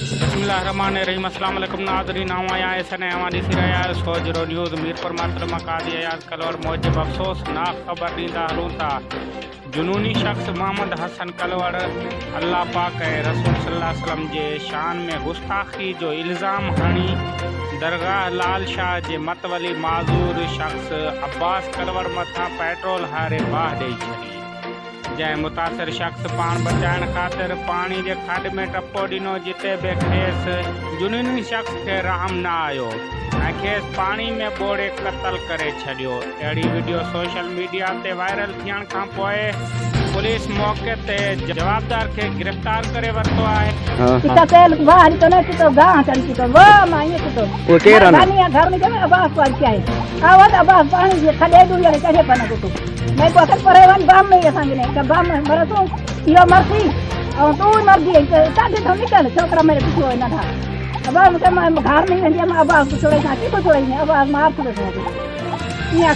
बिस्मिल्लाहिर्रहमानिर्रहीम। अस्सलाम वालेकुम नाज़रीन, आया ऐसा नया ॾिसी रहिया आहियो सोजरो न्यूज़ मीरपुर मात्र मकादी अयाज़ कलवर मूजिब अफ़सोसनाक ख़बर ॾींदा हलूं था। जुनूनी शख़्स मोहम्मद हसन कलवर अल्लाह पाक ऐं रसूल सल्लल्लाहु अलैहि वसल्लम जे शान में गुस्ताखी जो इल्ज़ाम हणी दरगाह लाल शाह जे मतवली माज़ूर शख़्स अब्बास कलवर मथां पेट्रोल हारे बाह ॾेई छॾी, जंहिं मुतासिर शख़्स पाण बचाइण ख़ातिर पाणी जे खॾ में टपो ॾिनो, जिते बि खेसि जुनूनी शख़्स खे रहम न आयो ऐं खेसि पाणी में ॿोड़े क़तल करे छॾियो। अहिड़ी वीडियो सोशल मीडिया ते वायरल थियण खां पोइ पुलिस मौक़े ते जवाबदार खे गिरफ़्तार करे वरितो आहे। मैं को असल परेवान बाम में असांजे ने बाम में मरसो इहो मरसी और तू मरदी ताके तो निकल छोकरा मेरे पिछो न था। अब हम घर में वेंदी अब छोड़े ना की छोड़े अब मार छोड़े या